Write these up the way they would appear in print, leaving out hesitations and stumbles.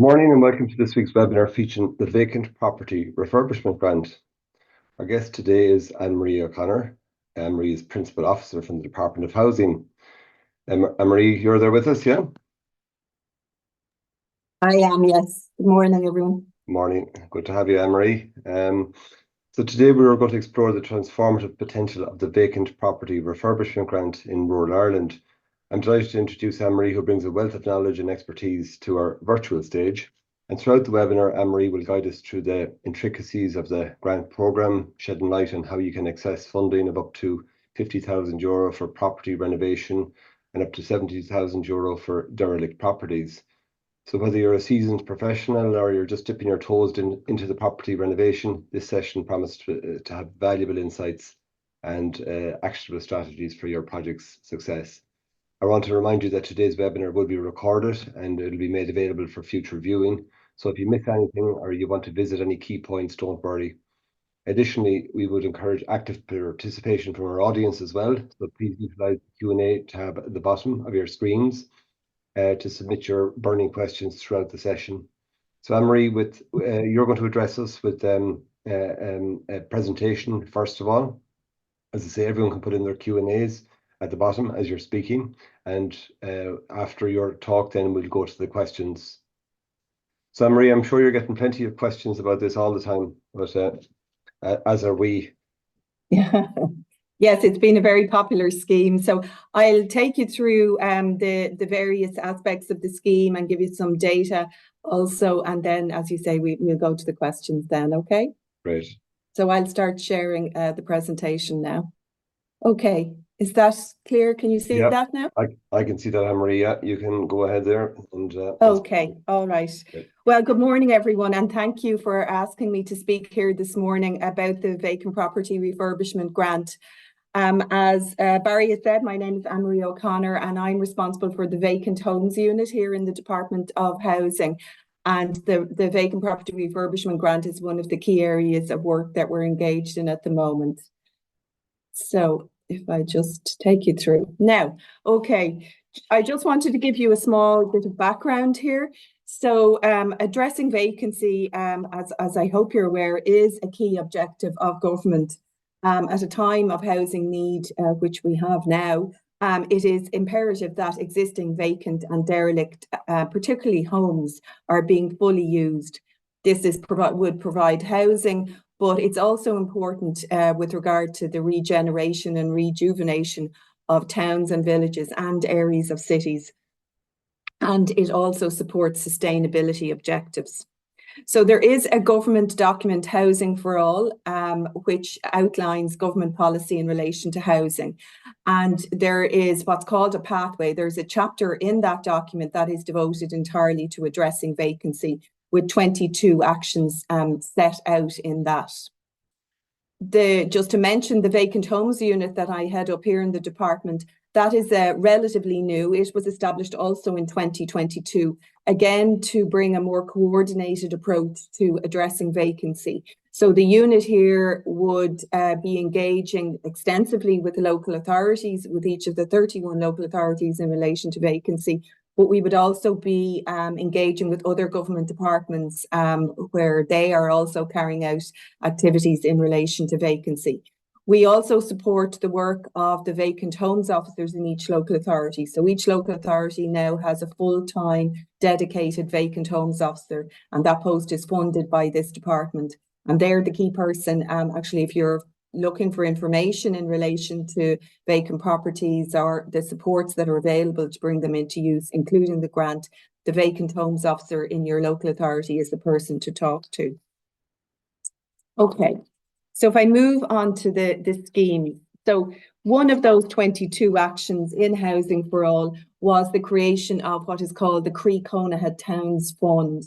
Morning and welcome to this week's webinar featuring the Vacant Property Refurbishment Grant. Our guest today is Anne-Marie O'Connor. Anne-Marie is Principal Officer from the Department of Housing. Anne-Marie, you're there with us, yeah? I am, yes. Good morning, everyone. Morning. Good to have you, Anne-Marie. So today we are going to explore the transformative potential of the Vacant Property Refurbishment Grant in rural Ireland. I'm delighted to introduce Anne-Marie, who brings a wealth of knowledge and expertise to our virtual stage. And throughout the webinar, Anne-Marie will guide us through the intricacies of the grant programme, shedding light on how you can access funding of up to €50,000 for property renovation and up to €70,000 for derelict properties. So whether you're a seasoned professional or you're just dipping your toes into the property renovation, this session promises to have valuable insights and actionable strategies for your project's success. I want to remind you that today's webinar will be recorded and it'll be made available for future viewing. So if you miss anything or you want to visit any key points, don't worry. Additionally, we would encourage active participation from our audience as well. So please utilize the Q&A tab at the bottom of your screens to submit your burning questions throughout the session. So Anne-Marie, you're going to address us with a presentation first of all. As I say, everyone can put in their Q&As at the bottom as you're speaking, and after your talk then we'll go to the questions. So Anne-Marie, I'm sure you're getting plenty of questions about this all the time, but as are we. Yeah. Yes, it's been a very popular scheme. So I'll take you through the various aspects of the scheme and give you some data also, and then, as you say, we'll go to the questions then, okay? Great. So I'll start sharing the presentation now. Okay. Is that clear? Can you see that now? I can see that, Anne-Marie. Yeah, you can go ahead there. And okay, all right. Great. Well, good morning, everyone, and thank you for asking me to speak here this morning about the Vacant Property Refurbishment Grant. As Barry has said, my name is Anne-Marie O'Connor and I'm responsible for the Vacant Homes Unit here in the Department of Housing. And the Vacant Property Refurbishment Grant is one of the key areas of work that we're engaged in at the moment. So if I just take you through. Now, okay, I just wanted to give you a small bit of background here. So addressing vacancy, as I hope you're aware, is a key objective of government. At a time of housing need, which we have now, it is imperative that existing vacant and derelict, particularly homes, are being fully used. This would provide housing, but it's also important with regard to the regeneration and rejuvenation of towns and villages and areas of cities. And it also supports sustainability objectives. So there is a government document, Housing for All, which outlines government policy in relation to housing. And there is what's called a pathway. There's a chapter in that document that is devoted entirely to addressing vacancy, with 22 actions set out in that. Just to mention the Vacant Homes Unit that I head up here in the department, that is relatively new. It was established also in 2022, again, to bring a more coordinated approach to addressing vacancy. So the unit here would be engaging extensively with the local authorities, with each of the 31 local authorities in relation to vacancy. But we would also be engaging with other government departments where they are also carrying out activities in relation to vacancy. We also support the work of the vacant homes officers in each local authority. So each local authority now has a full-time dedicated vacant homes officer, and that post is funded by this department. And they're the key person, actually, if you're looking for information in relation to vacant properties or the supports that are available to bring them into use, including the grant, the vacant homes officer in your local authority is the person to talk to. Okay, so if I move on to the scheme. So one of those 22 actions in Housing for All was the creation of what is called the Croí Cónaithe Towns Fund.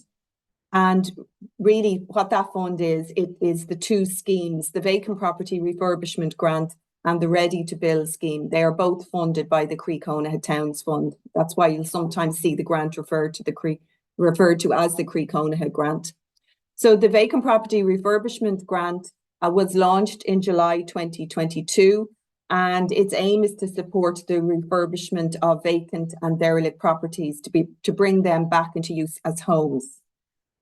And really what that fund is, it is the two schemes, the Vacant Property Refurbishment Grant and the Ready to Build scheme. They are both funded by the Croí Cónaithe Towns Fund. That's why you'll sometimes see the grant referred to as the Croí Cónaithe Grant. So the Vacant Property Refurbishment Grant was launched in July 2022, And its aim is to support the refurbishment of vacant and derelict properties to bring them back into use as homes.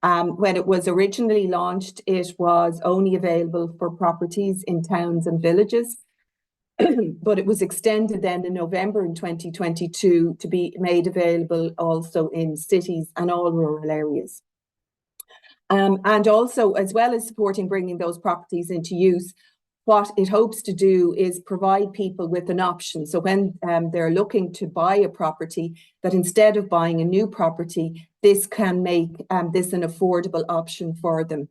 When it was originally launched, it was only available for properties in towns and villages, but it was extended then in November in 2022 to be made available also in cities and all rural areas. And also, as well as supporting bringing those properties into use, what it hopes to do is provide people with an option. So when they're looking to buy a property, that instead of buying a new property, this can make this an affordable option for them.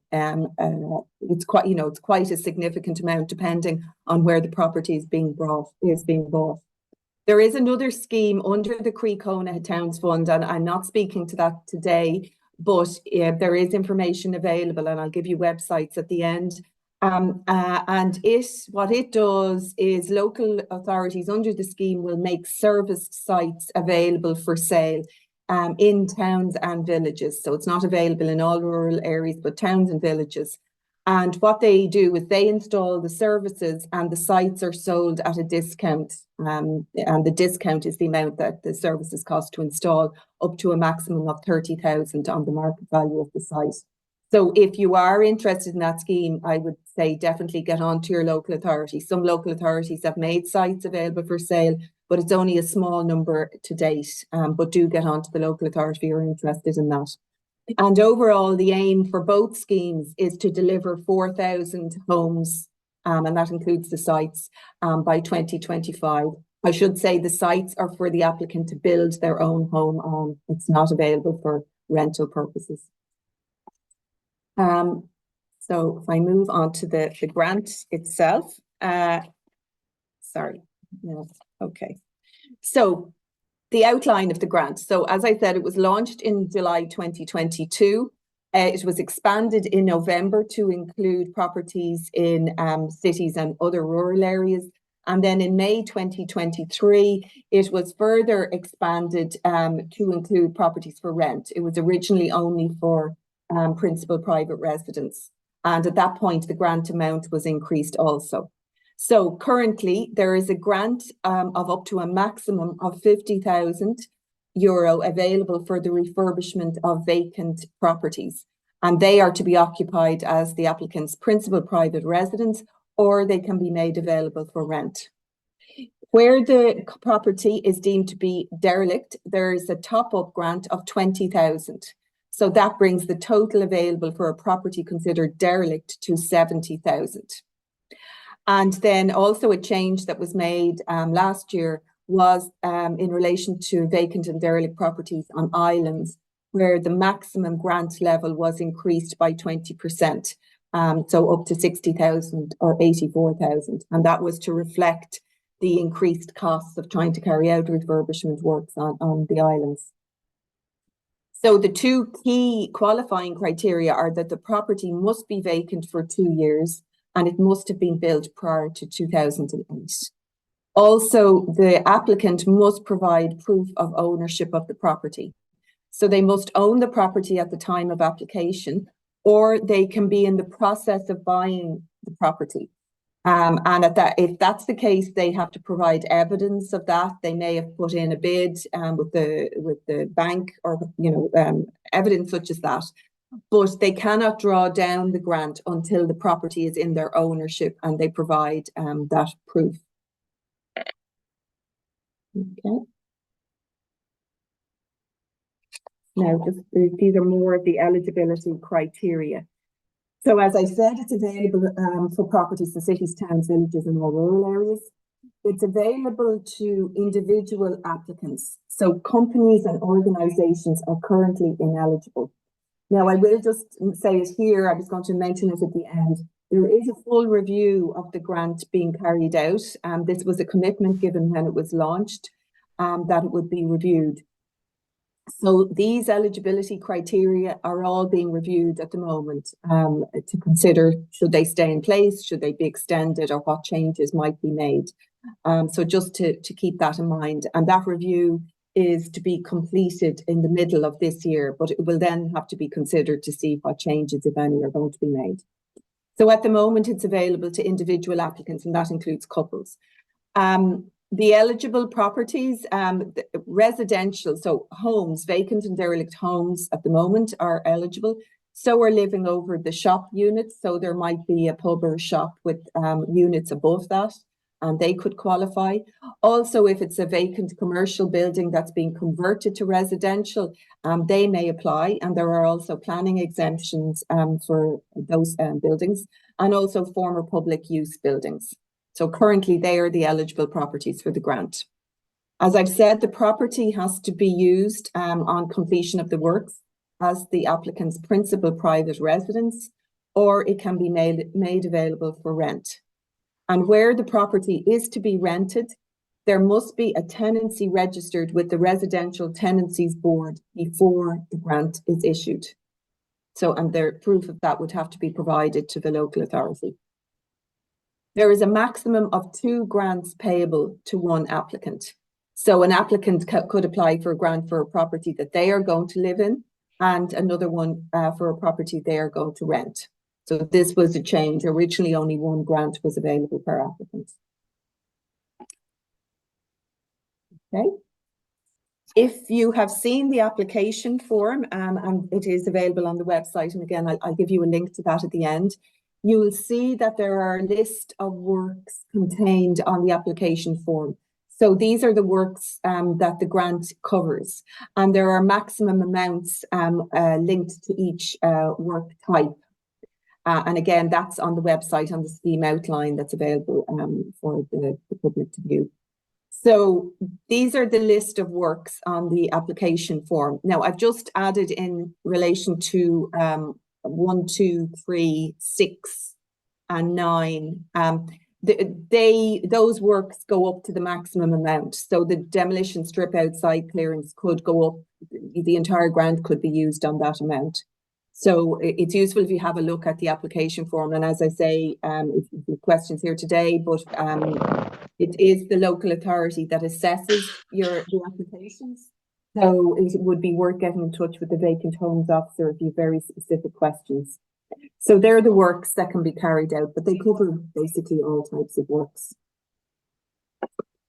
It's quite, it's quite a significant amount depending on where the property is being bought. There is another scheme under the Croí Cónaithe Towns Fund, and I'm not speaking to that today, but there is information available, and I'll give you websites at the end. And what it does is local authorities under the scheme will make serviced sites available for sale in towns and villages. So it's not available in all rural areas, but towns and villages. And what they do is they install the services, and the sites are sold at a discount. And the discount is the amount that the services cost to install, up to a maximum of 30,000 on the market value of the site. So if you are interested in that scheme, I would say definitely get on to your local authority. Some local authorities have made sites available for sale, but it's only a small number to date. But do get on to the local authority if you're interested in that. And overall, the aim for both schemes is to deliver 4,000 homes, and that includes the sites, by 2025. I should say the sites are for the applicant to build their own home on. It's not available for rental purposes. So if I move on to the grant itself, sorry, no, okay. So the outline of the grant. So as I said, it was launched in July 2022. It was expanded in November to include properties in cities and other rural areas. And then in May 2023, it was further expanded to include properties for rent. It was originally only for principal private residents. And at that point, the grant amount was increased also. So currently, there is a grant of up to a maximum of €50,000 available for the refurbishment of vacant properties. And they are to be occupied as the applicant's principal private residence, or they can be made available for rent. Where the property is deemed to be derelict, there is a top-up grant of €20,000. So that brings the total available for a property considered derelict to €70,000. And then also a change that was made last year was in relation to vacant and derelict properties on islands, where the maximum grant level was increased by 20%, so up to 60,000 or 84,000. And that was to reflect the increased costs of trying to carry out refurbishment works on the islands. So the two key qualifying criteria are that the property must be vacant for 2 years and it must have been built prior to 2008. Also, the applicant must provide proof of ownership of the property. So they must own the property at the time of application, or they can be in the process of buying the property. And if that's the case, they have to provide evidence of that. They may have put in a bid with the bank, or evidence such as that. But they cannot draw down the grant until the property is in their ownership and they provide that proof. Okay. Now, these are more of the eligibility criteria. So as I said, it's available for properties in cities, towns, villages and all rural areas. It's available to individual applicants. So companies and organisations are currently ineligible. Now, I will just say it here, I was going to mention it at the end. There is a full review of the grant being carried out. This was a commitment given when it was launched, that it would be reviewed. So these eligibility criteria are all being reviewed at the moment to consider, should they stay in place, should they be extended, or what changes might be made. So just to keep that in mind. And that review is to be completed in the middle of this year, but it will then have to be considered to see what changes, if any, are going to be made. So at the moment, it's available to individual applicants, and that includes couples. The eligible properties, residential, so homes, vacant and derelict homes at the moment are eligible. So are living over the shop units. So there might be a pub or a shop with units above that, and they could qualify. Also, if it's a vacant commercial building that's being converted to residential, they may apply. And there are also planning exemptions for those buildings, and also former public use buildings. So currently they are the eligible properties for the grant. As I've said, the property has to be used on completion of the works as the applicant's principal private residence, or it can be made available for rent. And where the property is to be rented, there must be a tenancy registered with the Residential Tenancies Board before the grant is issued. So, and their proof of that would have to be provided to the local authority. There is a maximum of 2 grants payable to one applicant. So an applicant could apply for a grant for a property that they are going to live in, and another one for a property they are going to rent. So this was a change. Originally, only 1 grant was available per applicant. Okay. If you have seen the application form, and it is available on the website, and again, I'll give you a link to that at the end, you will see that there are a list of works contained on the application form. So these are the works that the grant covers, and there are maximum amounts linked to each work type. And again, that's on the website on the scheme outline that's available for the public to view. So these are the list of works on the application form. Now, I've just added in relation to 1, 2, 3, 6, and 9. Those works go up to the maximum amount. So the demolition strip outside clearance could go up. The entire grant could be used on that amount. So it's useful if you have a look at the application form. And as I say, if you have questions here today, but it is the local authority that assesses the applications. So it would be worth getting in touch with the vacant homes officer if you have very specific questions. So they're the works that can be carried out, but they cover basically all types of works.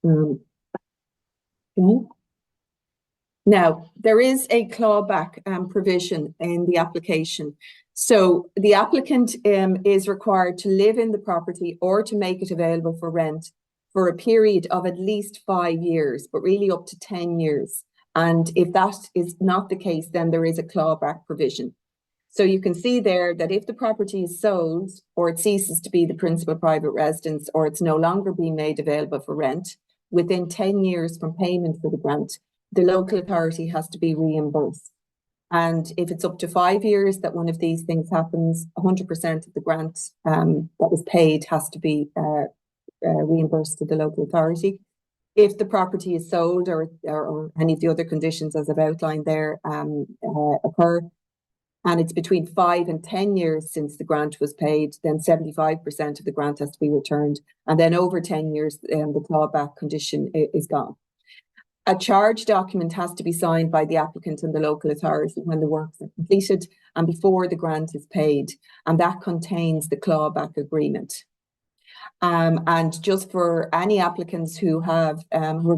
Okay. Now, there is a clawback provision in the application. So the applicant is required to live in the property or to make it available for rent for a period of at least 5 years, but really up to 10 years. And if that is not the case, then there is a clawback provision. So you can see there that if the property is sold, or it ceases to be the principal private residence, or it's no longer being made available for rent, within 10 years from payment for the grant, the local authority has to be reimbursed. And if it's up to 5 years that one of these things happens, 100% of the grant that was paid has to be reimbursed to the local authority. If the property is sold, or any of the other conditions as I've outlined there occur, and it's between 5 and 10 years since the grant was paid, then 75% of the grant has to be returned. And then over 10 years, the clawback condition is gone. A charge document has to be signed by the applicant and the local authority when the works are completed and before the grant is paid, and that contains the clawback agreement. And just for any applicants who are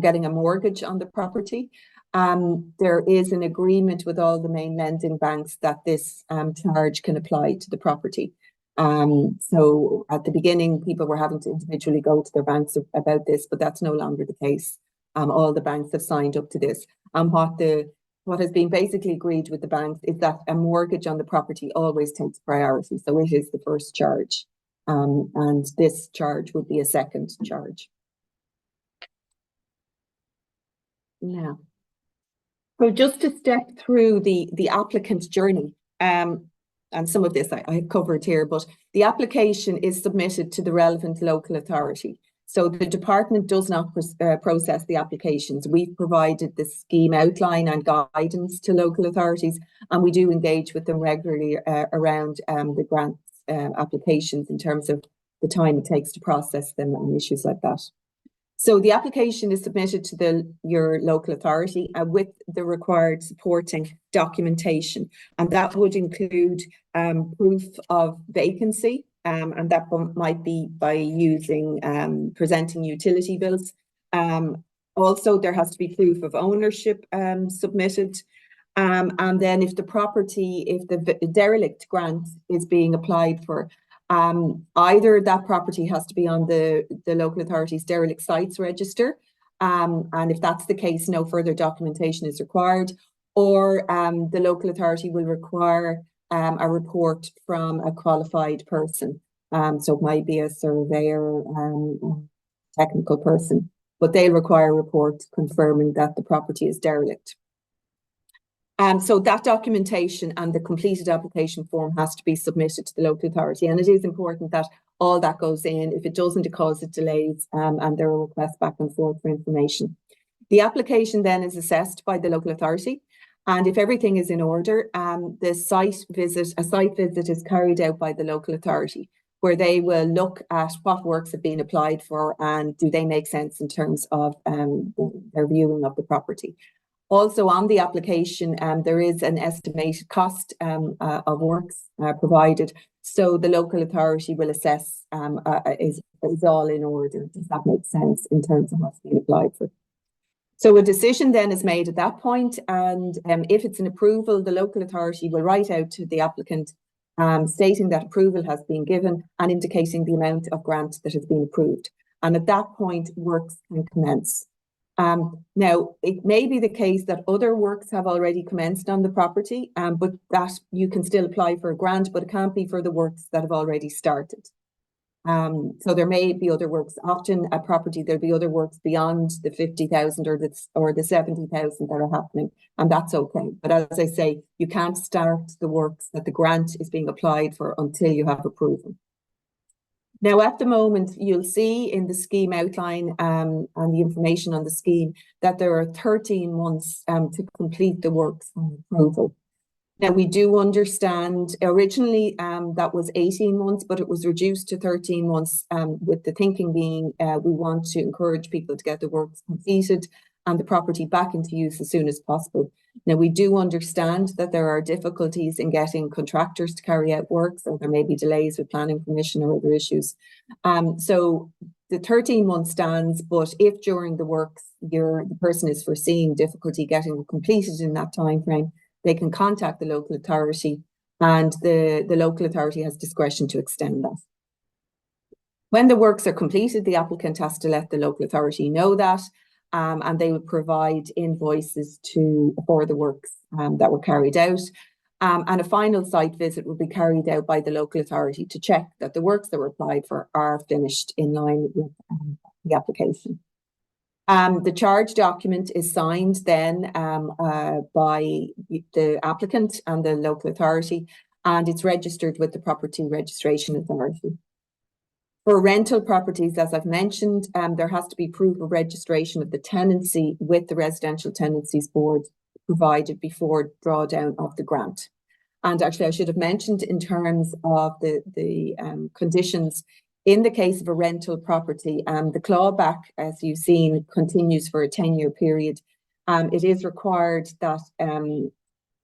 getting a mortgage on the property, there is an agreement with all the main lending banks that this charge can apply to the property. So at the beginning, people were having to individually go to their banks about this, but that's no longer the case. All the banks have signed up to this. And what has been basically agreed with the banks is that a mortgage on the property always takes priority. So it is the first charge. And this charge would be a second charge. Now, so just to step through the applicant's journey, and some of this I have covered here, but the application is submitted to the relevant local authority. So the department does not process the applications. We've provided the scheme outline and guidance to local authorities, and we do engage with them regularly around the grant applications in terms of the time it takes to process them and issues like that. So the application is submitted to your local authority with the required supporting documentation, and that would include proof of vacancy, and that might be by presenting utility bills. Also, there has to be proof of ownership submitted. And then if the derelict grant is being applied for, either that property has to be on the local authority's derelict sites register, and if that's the case, no further documentation is required, or the local authority will require a report from a qualified person. So it might be a surveyor or technical person, but they'll require a report confirming that the property is derelict. So that documentation and the completed application form has to be submitted to the local authority. And it is important that all that goes in. If it doesn't, it causes delays, and there are requests back and forth for information. The application then is assessed by the local authority. And if everything is in order, a site visit is carried out by the local authority, where they will look at what works have been applied for and do they make sense in terms of their viewing of the property. Also on the application, there is an estimated cost of works provided. So the local authority will assess is all in order. Does that make sense in terms of what's being applied for? So a decision then is made at that point, and if it's an approval, the local authority will write out to the applicant stating that approval has been given and indicating the amount of grant that has been approved. And at that point, works can commence. Now, it may be the case that other works have already commenced on the property, but that you can still apply for a grant, but it can't be for the works that have already started. So there may be other works. Often a property, there'll be other works beyond the 50,000 or the 70,000 that are happening, and that's okay. But as I say, you can't start the works that the grant is being applied for until you have approval. Now, at the moment, you'll see in the scheme outline and the information on the scheme that there are 13 months to complete the works on approval. Now, we do understand originally that was 18 months, but it was reduced to 13 months with the thinking being we want to encourage people to get the works completed and the property back into use as soon as possible. Now, we do understand that there are difficulties in getting contractors to carry out works, or there may be delays with planning permission or other issues. So the 13 months stands, but if during the works the person is foreseeing difficulty getting completed in that time frame, they can contact the local authority, and the local authority has discretion to extend that. When the works are completed, the applicant has to let the local authority know that, and they would provide invoices for the works that were carried out. And a final site visit will be carried out by the local authority to check that the works that were applied for are finished in line with the application. The charge document is signed then by the applicant and the local authority, and it's registered with the Property Registration Authority. For rental properties, as I've mentioned, there has to be proof of registration of the tenancy with the Residential Tenancies Board provided before drawdown of the grant. And actually, I should have mentioned in terms of the conditions, in the case of a rental property, the clawback, as you've seen, continues for a 10-year period. It is required that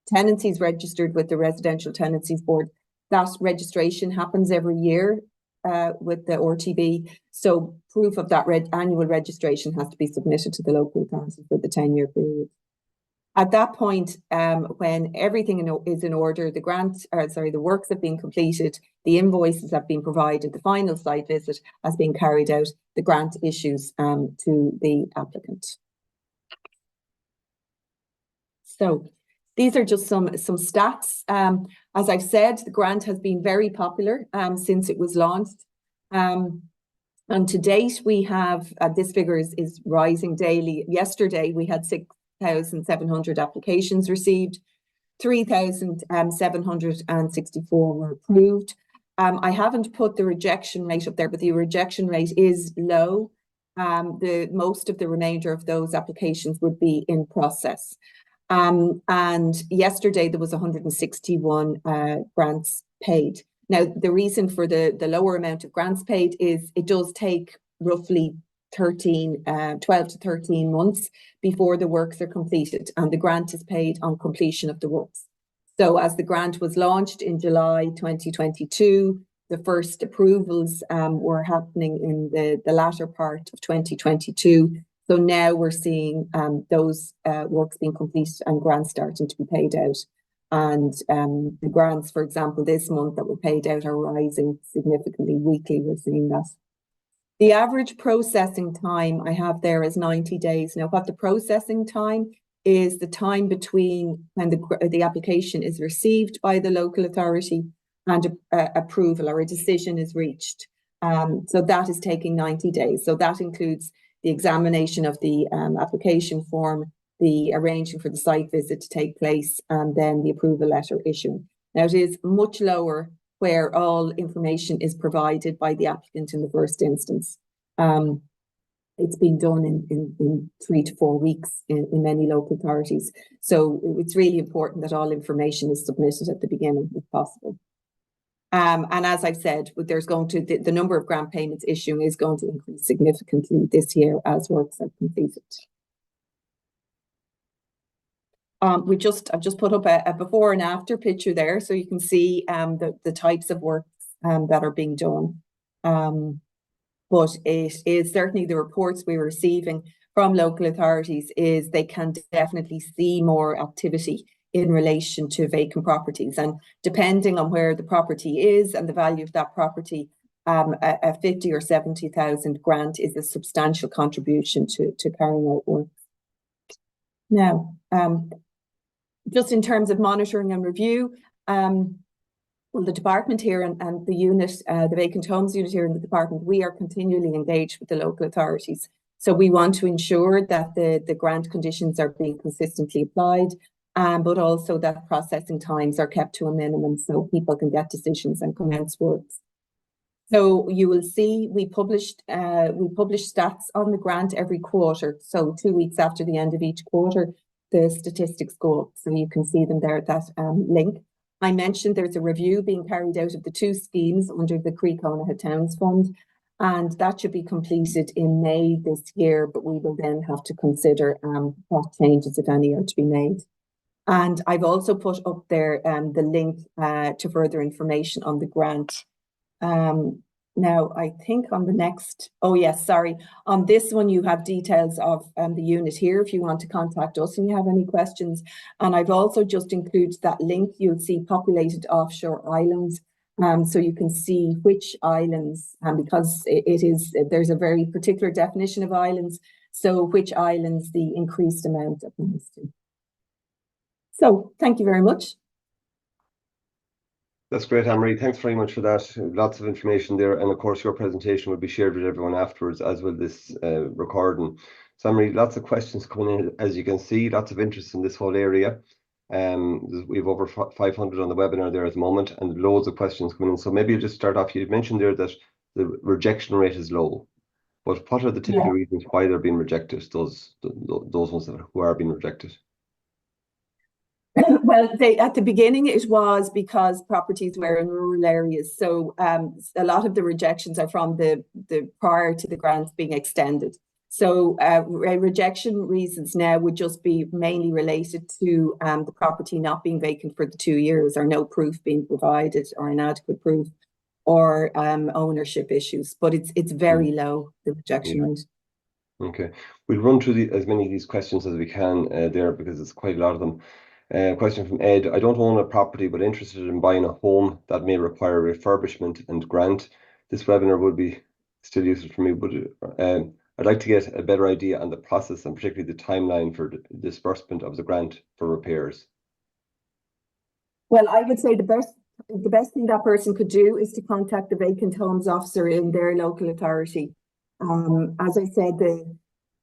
tenancies registered with the Residential Tenancies Board, that registration happens every year with the RTB. So proof of that annual registration has to be submitted to the local authority for the 10-year period. At that point, when everything is in order, the works have been completed, the invoices have been provided, the final site visit has been carried out, the grant issues to the applicant. So these are just some stats. As I've said, the grant has been very popular since it was launched. And to date, we have, this figure is rising daily. Yesterday, we had 6,700 applications received, 3,764 were approved. I haven't put the rejection rate up there, but the rejection rate is low. Most of the remainder of those applications would be in process. And yesterday there was 161 grants paid. Now, the reason for the lower amount of grants paid is it does take roughly 12 to 13 months before the works are completed, and the grant is paid on completion of the works. So as the grant was launched in July 2022, the first approvals were happening in the latter part of 2022. So now we're seeing those works being completed and grants starting to be paid out. And the grants, for example, this month that were paid out are rising significantly weekly. We're seeing that. The average processing time I have there is 90 days. Now, what the processing time is the time between when the application is received by the local authority and approval or a decision is reached. So that is taking 90 days. So that includes the examination of the application form, the arranging for the site visit to take place, and then the approval letter issuing. Now, it is much lower where all information is provided by the applicant in the first instance. It's been done in 3 to 4 weeks in many local authorities. So it's really important that all information is submitted at the beginning if possible. And as I've said, there's going to the number of grant payments issuing is going to increase significantly this year as works are completed. I've just put up a before and after picture there, so you can see the types of works that are being done. But it is certainly the reports we're receiving from local authorities is they can definitely see more activity in relation to vacant properties, and depending on where the property is and the value of that property, a 50 or 70,000 grant is a substantial contribution to carrying out work. Now, just in terms of monitoring and review, well, the department here and the unit, the vacant homes unit here in the department, we are continually engaged with the local authorities. So we want to ensure that the grant conditions are being consistently applied, but also that processing times are kept to a minimum so people can get decisions and commence works. So you will see we publish stats on the grant every quarter. So 2 weeks after the end of each quarter, the statistics go up. So you can see them there at that link. I mentioned there's a review being carried out of the 2 schemes under the Croí Cónaithe Towns Fund, and that should be completed in May this year, but we will then have to consider what changes, if any, are to be made. And I've also put up there the link to further information on the grant. Now, I think on the next, oh yes, sorry, on this one you have details of the unit here if you want to contact us and you have any questions. And I've also just included that link. You'll see populated offshore islands, so you can see which islands, because there's a very particular definition of islands, so which islands the increased amount applies to. So thank you very much. That's great, Anne-Marie. Thanks very much for that. Lots of information there. And of course, your presentation will be shared with everyone afterwards, as will this recording. So, Anne-Marie, lots of questions coming in, as you can see, lots of interest in this whole area. We have over 500 on the webinar there at the moment, and loads of questions coming in. So maybe you just start off. You mentioned there that the rejection rate is low, but what are the typical reasons why they're being rejected, those ones who are being rejected? Well, at the beginning, it was because properties were in rural areas. So a lot of the rejections are from the prior to the grants being extended. So rejection reasons now would just be mainly related to the property not being vacant for the 2 years, or no proof being provided, or inadequate proof, or ownership issues. But it's very low, the rejection rate. Okay, we'll run through as many of these questions as we can there, because it's quite a lot of them. Question from Ed. I don't own a property, but interested in buying a home that may require refurbishment and grant. This webinar would be still useful for me, but I'd like to get a better idea on the process and particularly the timeline for the disbursement of the grant for repairs. Well, I would say the best thing that person could do is to contact the vacant homes officer in their local authority. As I said,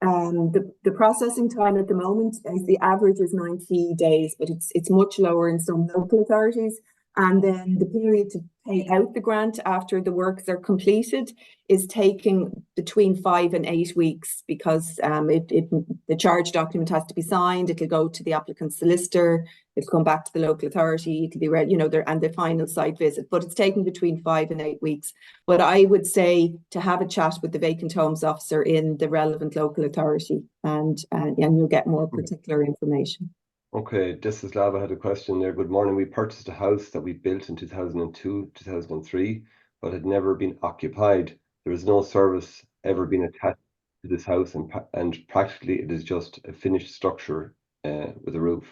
the processing time at the moment is the average is 90 days, but it's much lower in some local authorities. And then the period to pay out the grant after the works are completed is taking between 5 and 8 weeks, because the charge document has to be signed. It'll go to the applicant's solicitor. It'll come back to the local authority. It'll be read, and the final site visit. But it's taking between 5 and 8 weeks. But I would say to have a chat with the vacant homes officer in the relevant local authority, and you'll get more particular information. Okay, Lava had a question there. Good morning. We purchased a house that we built in 2002, 2003, but had never been occupied. There is no service ever been attached to this house, and practically it is just a finished structure with a roof.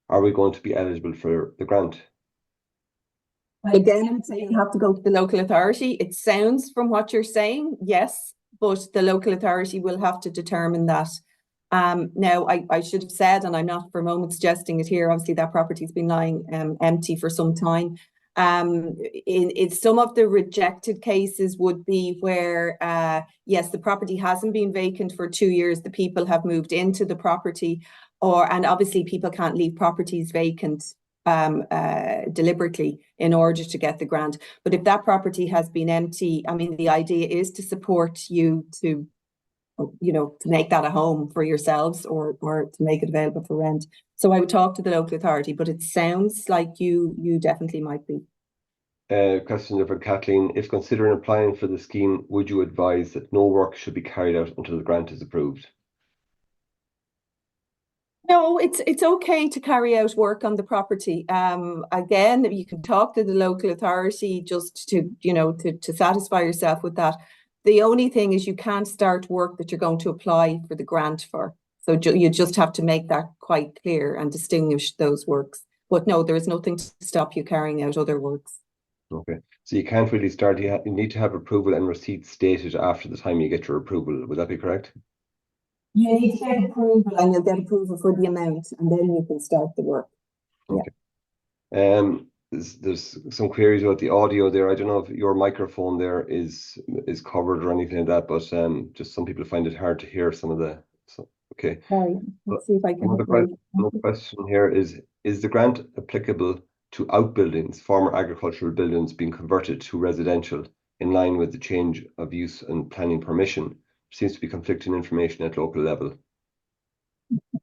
Are we going to be eligible for the grant? Again, I would say you have to go to the local authority. It sounds from what you're saying, yes, but the local authority will have to determine that. Now, I should have said, and I'm not for a moment suggesting it here, obviously that property's been lying empty for some time. In some of the rejected cases would be where, yes, the property hasn't been vacant for 2 years, the people have moved into the property, and obviously people can't leave properties vacant deliberately in order to get the grant. But if that property has been empty, I mean, the idea is to support you to, to make that a home for yourselves or to make it available for rent. So I would talk to the local authority, but it sounds like you definitely might be. Question for Kathleen. If considering applying for the scheme, would you advise that no work should be carried out until the grant is approved? No, it's okay to carry out work on the property. Again, you can talk to the local authority just to, to satisfy yourself with that. The only thing is you can't start work that you're going to apply for the grant for. So you just have to make that quite clear and distinguish those works. But no, there is nothing to stop you carrying out other works. Okay, so you can't really start. You need to have approval and receipt stated after the time you get your approval. Would that be correct? You need to get approval, and you'll get approval for the amount, and then you can start the work. Okay. Yeah. There's some queries about the audio there. I don't know if your microphone there is covered or anything like that, but just some people find it hard to hear some of the. So, okay. Sorry, let's see if I can. Another question here is the grant applicable to outbuildings, former agricultural buildings being converted to residential in line with the change of use and planning permission? There seems to be conflicting information at local level.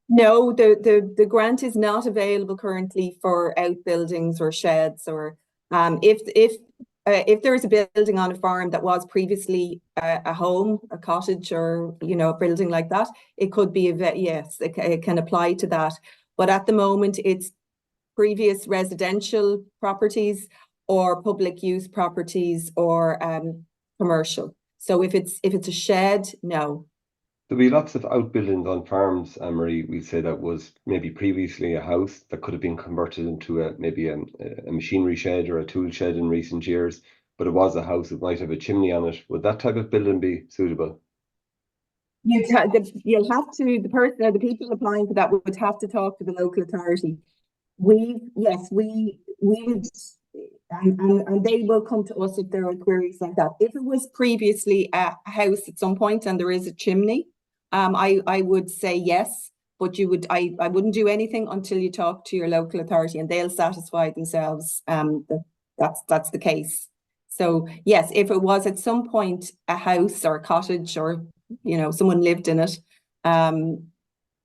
No, the grant is not available currently for outbuildings or sheds, or if there is a building on a farm that was previously a home, a cottage, or a building like that, it could be yes, it can apply to that. But at the moment, it's previous residential properties or public use properties or commercial. So if it's a shed, no. There'll be lots of outbuildings on farms, Anne-Marie. We say that was maybe previously a house that could have been converted into maybe a machinery shed or a tool shed in recent years, but it was a house that might have a chimney on it. Would that type of building be suitable? You'll have to, the people applying for that would have to talk to the local authority. We would, and they will come to us if there are queries like that. If it was previously a house at some point and there is a chimney, I would say yes, but I wouldn't do anything until you talk to your local authority and they'll satisfy themselves that's the case. So yes, if it was at some point a house or a cottage or someone lived in it,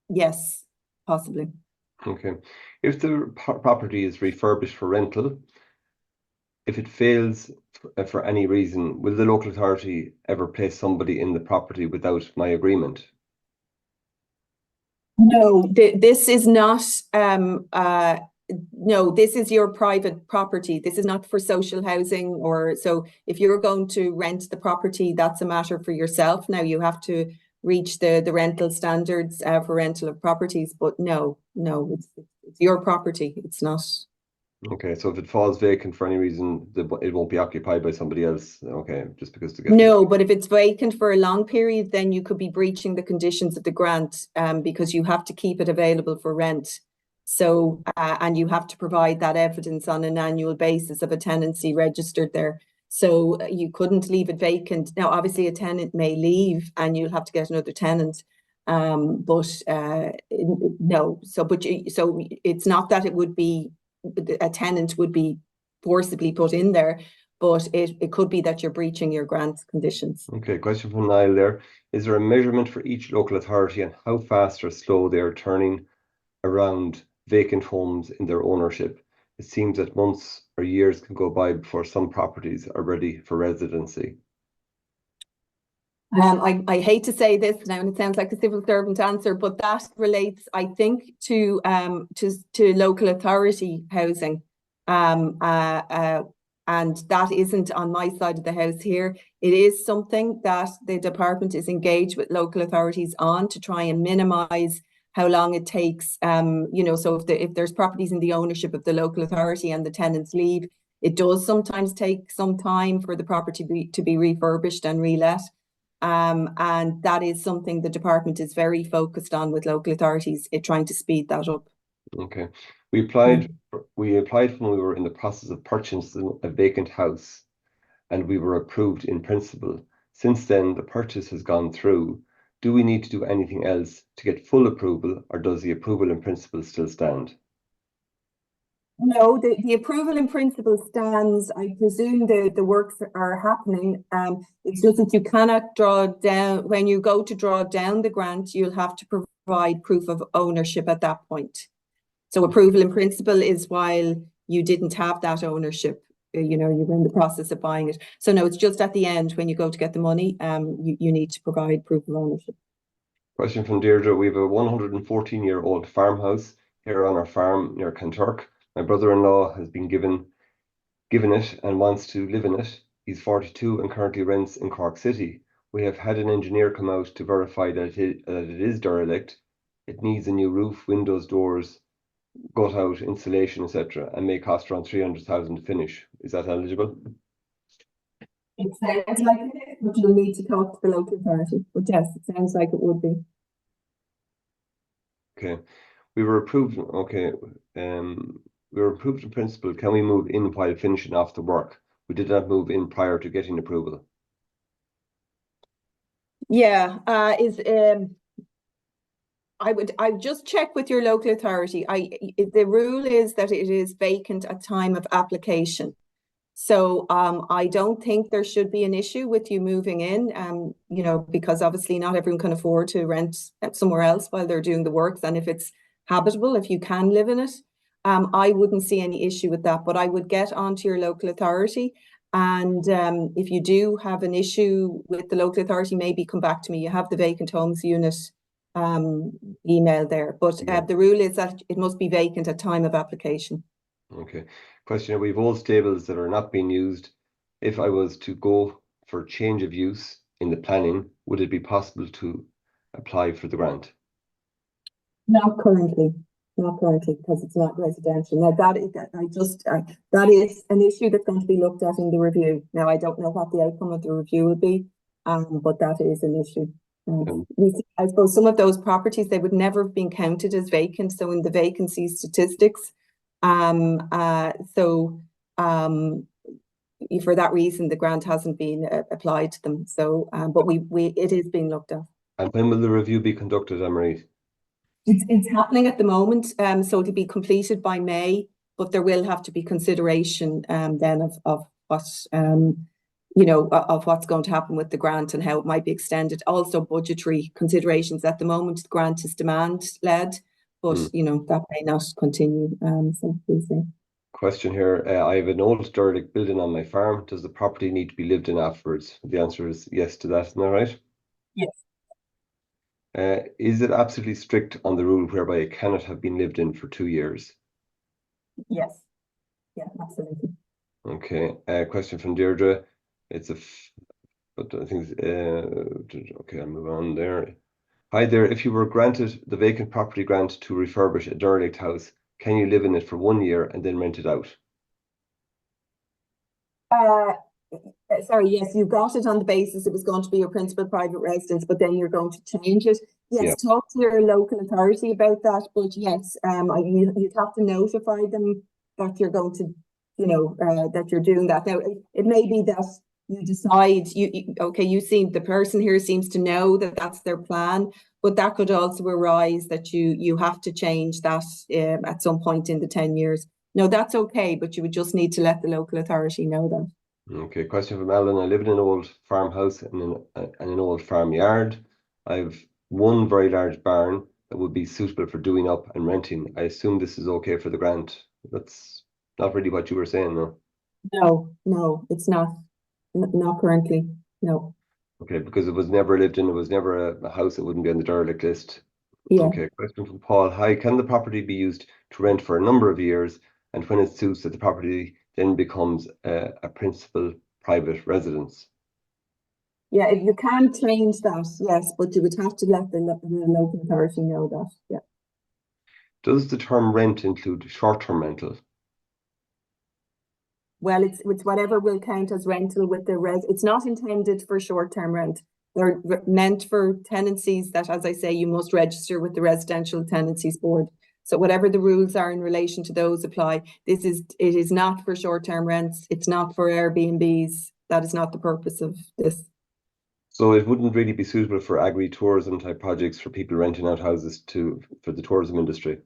yes, possibly. Okay. If the property is refurbished for rental, if it fails for any reason, will the local authority ever place somebody in the property without my agreement? No, this is not, no, this is your private property. This is not for social housing so if you're going to rent the property, that's a matter for yourself. Now you have to reach the rental standards for rental of properties, but no, it's your property. It's not. Okay, so if it falls vacant for any reason, it won't be occupied by somebody else. Okay, just because to get. No, but if it's vacant for a long period, then you could be breaching the conditions of the grant because you have to keep it available for rent. So, and you have to provide that evidence on an annual basis of a tenancy registered there. So you couldn't leave it vacant. Now, obviously a tenant may leave and you'll have to get another tenant. No, so it's not that it would be, a tenant would be forcibly put in there, but it could be that you're breaching your grant conditions. Okay, question from Niall there. Is there a measurement for each local authority and how fast or slow they are turning around vacant homes in their ownership? It seems that months or years can go by before some properties are ready for residency. I hate to say this now, and it sounds like a civil servant answer, but that relates, I think, to local authority housing. And that isn't on my side of the house here. It is something that the department is engaged with local authorities on to try and minimise how long it takes. So if there's properties in the ownership of the local authority and the tenants leave, it does sometimes take some time for the property to be refurbished and relet. And that is something the department is very focused on with local authorities, trying to speed that up. Okay. We applied when we were in the process of purchasing a vacant house, and we were approved in principle. Since then, the purchase has gone through. Do we need to do anything else to get full approval, or does the approval in principle still stand? No, the approval in principle stands. I presume the works are happening. It's just that you cannot draw down, when you go to draw down the grant, you'll have to provide proof of ownership at that point. So approval in principle is while you didn't have that ownership, you were in the process of buying it. So no, it's just at the end when you go to get the money, you need to provide proof of ownership. Question from Deirdre. We have a 114-year-old farmhouse here on our farm near Kanturk. My brother-in-law has been given it and wants to live in it. He's 42 and currently rents in Cork City. We have had an engineer come out to verify that it is derelict. It needs a new roof, windows, doors, gut out, insulation, etc., and may cost around 300,000 to finish. Is that eligible? It sounds like it, but you'll need to talk to the local authority. But yes, it sounds like it would be. Okay. We were approved. Okay. We were approved in principle. Can we move in while finishing off the work? We did not move in prior to getting approval. Yeah, I would just check with your local authority. The rule is that it is vacant at time of application. So I don't think there should be an issue with you moving in, because obviously not everyone can afford to rent somewhere else while they're doing the works. And if it's habitable, if you can live in it, I wouldn't see any issue with that. But I would get onto your local authority. And if you do have an issue with the local authority, maybe come back to me. You have the vacant homes unit email there. But the rule is that it must be vacant at time of application. Okay. Question: we've old stables that are not being used. If I was to go for change of use in the planning, would it be possible to apply for the grant? Not currently, because it's not residential. Now that is an issue that's going to be looked at in the review. Now I don't know what the outcome of the review will be, but that is an issue. I suppose some of those properties, they would never have been counted as vacant. So in the vacancy statistics, for that reason, the grant hasn't been applied to them. So, but it is being looked at. And when will the review be conducted, Anne-Marie? It's happening at the moment, so it'll be completed by May, but there will have to be consideration then of what of what's going to happen with the grant and how it might be extended. Also budgetary considerations. At the moment, the grant is demand led, but that may not continue. Question here. I have an old derelict building on my farm. Does the property need to be lived in afterwards? The answer is yes to that, isn't that right? Yes. Is it absolutely strict on the rule whereby it cannot have been lived in for 2 years? Yes. Yeah, absolutely. Okay. Question from Deirdre. But I think okay, I'll move on there. Hi there. If you were granted the vacant property grant to refurbish a derelict house, can you live in it for 1 year and then rent it out? Sorry, yes, you got it on the basis it was going to be your principal private residence, but then you're going to change it. Yes, talk to your local authority about that. But yes, you'd have to notify them that you're going to, that you're doing that. Now, it may be that you decide, the person here seems to know that that's their plan, but that could also arise that you have to change that at some point in the 10 years. No, that's okay, but you would just need to let the local authority know that. Okay, question from Alan. I live in an old farmhouse and an old farmyard. I have one very large barn that would be suitable for doing up and renting. I assume this is okay for the grant. That's not really what you were saying, though. No, it's not. Not currently, no. Okay, because it was never lived in. It was never a house that wouldn't be on the derelict list. Yeah. Okay, question from Paul. Hi, can the property be used to rent for a number of years, and when it suits that the property then becomes a principal private residence. Yeah, if you can change that, yes, but you would have to let the local authority know that, yeah. Does the term rent include short-term rental? Well, it's whatever will count as rental with the it's not intended for short-term rent. They're meant for tenancies that, as I say, you must register with the Residential Tenancies Board. So whatever the rules are in relation to those apply. It is not for short-term rents. It's not for Airbnbs. That is not the purpose of this. So it wouldn't really be suitable for agri-tourism type projects for people renting out houses for the tourism industry?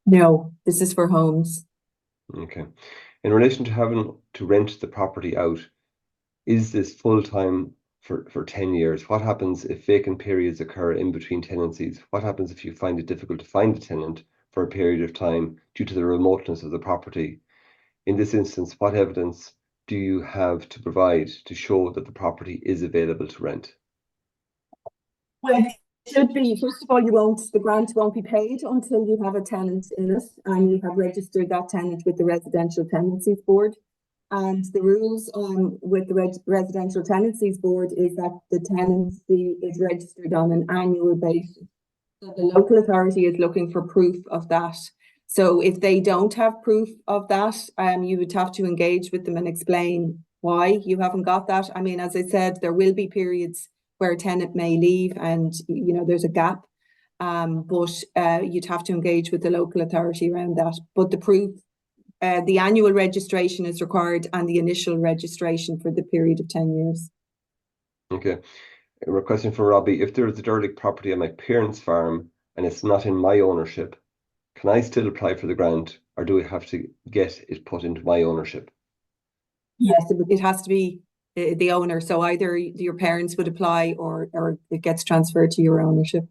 No, this is for homes. Okay. In relation to having to rent the property out, is this full-time for 10 years? What happens if vacant periods occur in between tenancies? What happens if you find it difficult to find a tenant for a period of time due to the remoteness of the property? In this instance, what evidence do you have to provide to show that the property is available to rent? Well, it should be, first of all, the grant won't be paid until you have a tenant in it and you have registered that tenant with the Residential Tenancies Board. And the rules with the Residential Tenancies Board is that the tenancy is registered on an annual basis. So the local authority is looking for proof of that. So if they don't have proof of that, you would have to engage with them and explain why you haven't got that. I mean, as I said, there will be periods where a tenant may leave and, you know, there's a gap. But you'd have to engage with the local authority around that. But the proof, the annual registration is required and the initial registration for the period of 10 years. Okay. A question from Robbie. If there is a derelict property on my parents' farm and it's not in my ownership, can I still apply for the grant, or do I have to get it put into my ownership? Yes, it has to be the owner. So either your parents would apply or it gets transferred to your ownership.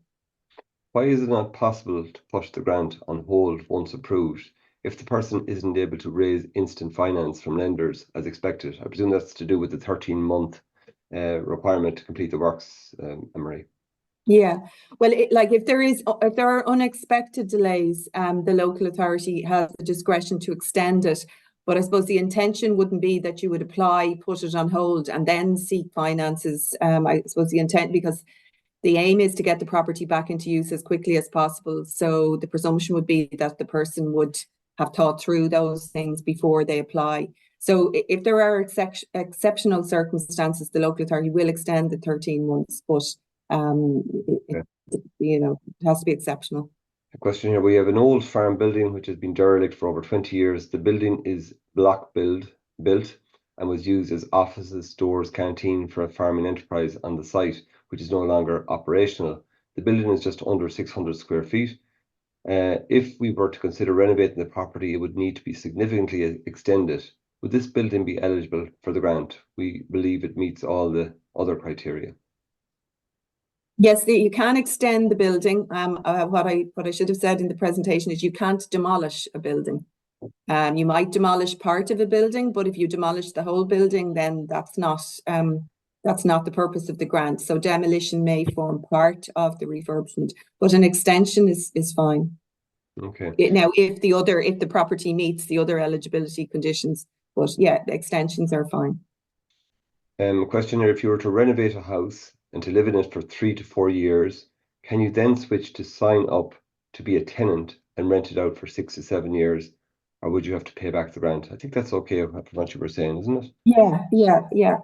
Why is it not possible to put the grant on hold once approved if the person isn't able to raise instant finance from lenders as expected? I presume that's to do with the 13-month requirement to complete the works, Emery. Yeah, well, if there are unexpected delays, the local authority has the discretion to extend it. But I suppose the intention wouldn't be that you would apply, put it on hold, and then seek finances. I suppose the intent, because the aim is to get the property back into use as quickly as possible. So the presumption would be that the person would have thought through those things before they apply. So if there are exceptional circumstances, the local authority will extend the 13 months, but you know, it has to be exceptional. A question here. We have an old farm building which has been derelict for over 20 years. The building is block built and was used as offices, stores, canteen for a farming enterprise on the site, which is no longer operational. The building is just under 600 square feet. If we were to consider renovating the property, it would need to be significantly extended. Would this building be eligible for the grant? We believe it meets all the other criteria. Yes, you can extend the building. What I should have said in the presentation is you can't demolish a building. You might demolish part of a building, but if you demolish the whole building, then that's not the purpose of the grant. So demolition may form part of the refurbishment, but an extension is fine. Okay. Now, if the property meets the other eligibility conditions, but yeah, the extensions are fine. A question here: if you were to renovate a house and to live in it for 3 to 4 years, can you then switch to sign up to be a tenant and rent it out for 6 to 7 years, or would you have to pay back the grant? I think that's okay from what you were saying, isn't it? Yeah.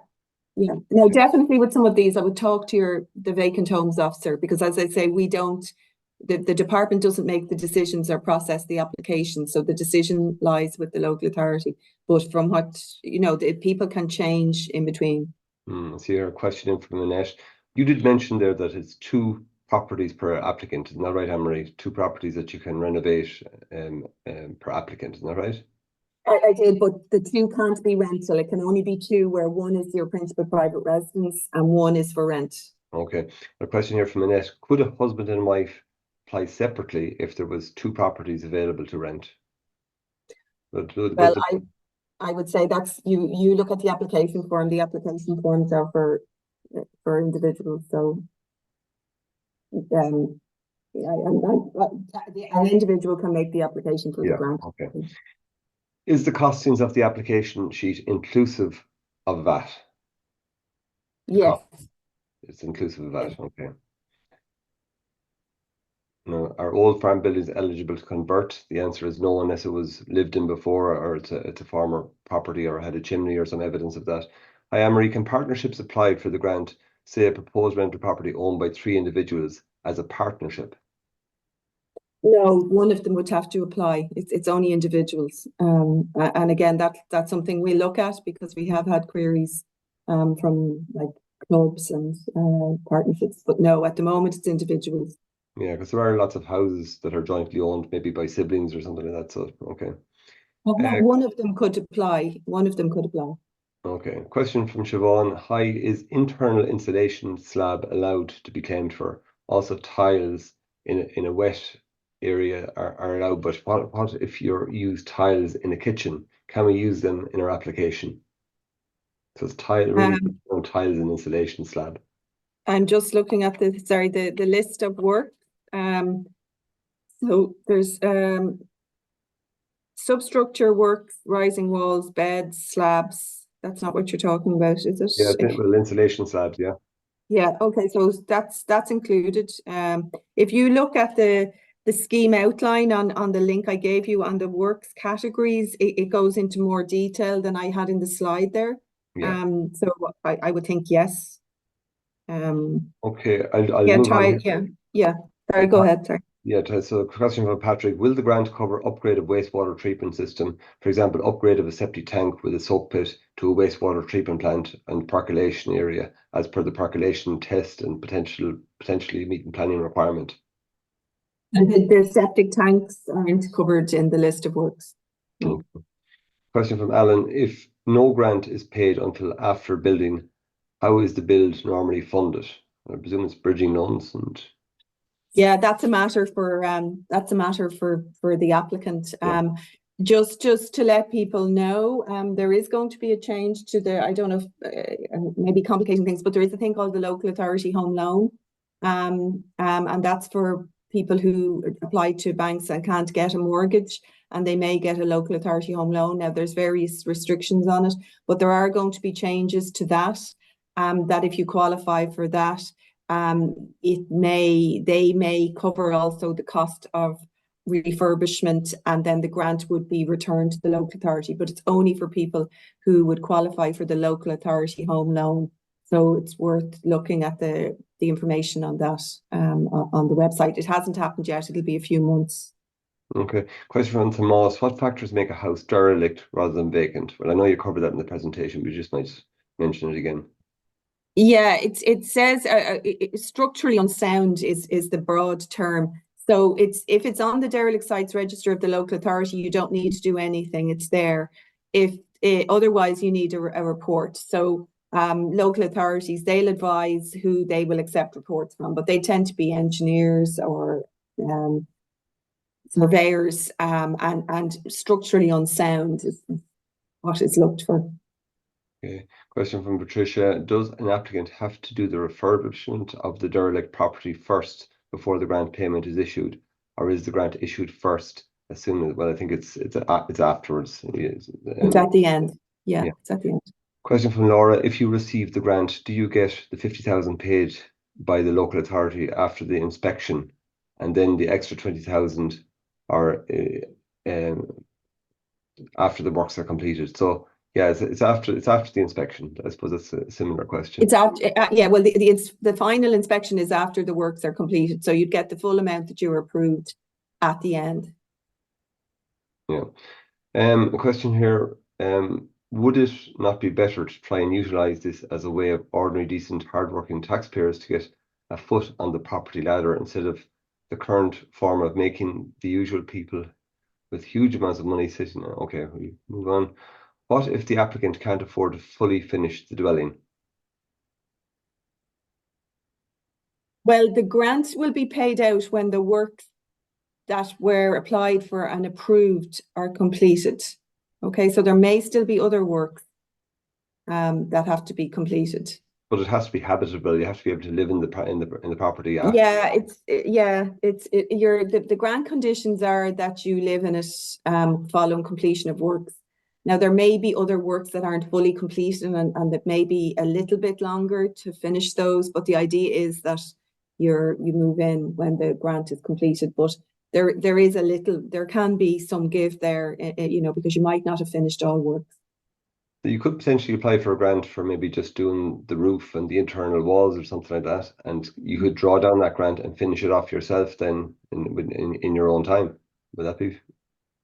Now, definitely with some of these, I would talk to the vacant homes officer, because as I say, the department doesn't make the decisions or process the application. So the decision lies with the local authority. But from what, you know, people can change in between. I see here a question in from Annette. You did mention there that it's 2 properties per applicant, isn't that right, Anne-Marie? 2 properties that you can renovate per applicant, isn't that right? I did, but the 2 can't be rental. It can only be 2 where one is your principal private residence and one is for rent. Okay. A question here from Annette. Could a husband and wife apply separately if there was 2 properties available to rent? Well, I would say that's you look at the application form. The application forms are for individuals. So an individual can make the application for the grant. Okay. Is the costings of the application sheet inclusive of VAT? Yes. It's inclusive of VAT, okay. No, are old farm buildings eligible to convert? The answer is no, unless it was lived in before, or it's a former property, or had a chimney or some evidence of that. Hi, Anne-Marie, can partnerships apply for the grant, say a proposed rental property owned by 3 individuals as a partnership? No, one of them would have to apply. It's only individuals. And again, that's something we look at, because we have had queries from like clubs and partnerships. But no, at the moment it's individuals. Yeah, because there are lots of houses that are jointly owned, maybe by siblings or something like that. So, okay. One of them could apply. One of them could apply. Okay. Question from Siobhan. Hi, is internal insulation slab allowed to be claimed for? Also, tiles in a wet area are allowed, but what if you use tiles in a kitchen? Can we use them in our application? So it's tiles and insulation slab. I'm just looking at the list of work. So there's substructure works, rising walls, beds, slabs. That's not what you're talking about, is it? Yeah, well, insulation slabs, yeah. Yeah, okay, so that's included. If you look at the scheme outline on the link I gave you on the works categories, it goes into more detail than I had in the slide there. Yeah. So I would think yes. Okay, I'll Yeah, move on. Yeah. Sorry, go ahead. Sorry. Yeah, so a question from Patrick. Will the grant cover upgrade of wastewater treatment system? For example, upgrade of a septic tank with a soak pit to a wastewater treatment plant and percolation area as per the percolation test and potentially meeting planning requirement? And the septic tanks aren't covered in the list of works. No. Okay. Question from Alan. If no grant is paid until after building, how is the build normally funded? I presume it's bridging loans and... Yeah, that's a matter for the applicant. Yeah. Just to let people know, there is going to be a change to the, I don't know if maybe complicating things, but there is a thing called the local authority home loan, and that's for people who apply to banks and can't get a mortgage, and they may get a local authority home loan. Now there's various restrictions on it, but there are going to be changes to that. That if you qualify for that, they may cover also the cost of refurbishment, and then the grant would be returned to the local authority, but it's only for people who would qualify for the local authority home loan. So it's worth looking at the information on that on the website. It hasn't happened yet. It'll be a few months. Okay. Question from Tomas. What factors make a house derelict rather than vacant? Well, I know you covered that in the presentation, but you just might mention it again. Yeah, it says structurally unsound is the broad term. So if it's on the derelict sites register of the local authority, you don't need to do anything. It's there. If otherwise, you need a report. So local authorities, they'll advise who they will accept reports from, but they tend to be engineers or surveyors, and structurally unsound is what is looked for. Okay. Question from Patricia. Does an applicant have to do the refurbishment of the derelict property first before the grant payment is issued, or is the grant issued first as soon as, well, I think it's afterwards. It's at the end. Yeah, it's at the end. Question from Laura. If you receive the grant, do you get the 50,000 paid by the local authority after the inspection, and then the extra 20,000 are after the works are completed? So yeah, it's after the inspection. I suppose that's a similar question. It's after, yeah. Well, the final inspection is after the works are completed, so you'd get the full amount that you were approved at the end. Yeah. A question here. Would it not be better to try and utilize this as a way of ordinary, decent, hardworking taxpayers to get a foot on the property ladder instead of the current form of making the usual people with huge amounts of money sitting? Okay, we move on. What if the applicant can't afford to fully finish the dwelling? Well, the grant will be paid out when the works that were applied for and approved are completed. Okay, so there may still be other works that have to be completed. But it has to be habitable. You have to be able to live in the property after. Yeah, the grant conditions are that you live in it following completion of works. Now there may be other works that aren't fully completed and that may be a little bit longer to finish those, but the idea is that you move in when the grant is completed. But there can be some give there, because you might not have finished all works. You could potentially apply for a grant for maybe just doing the roof and the internal walls or something like that, and you could draw down that grant and finish it off yourself then in your own time. Would that be?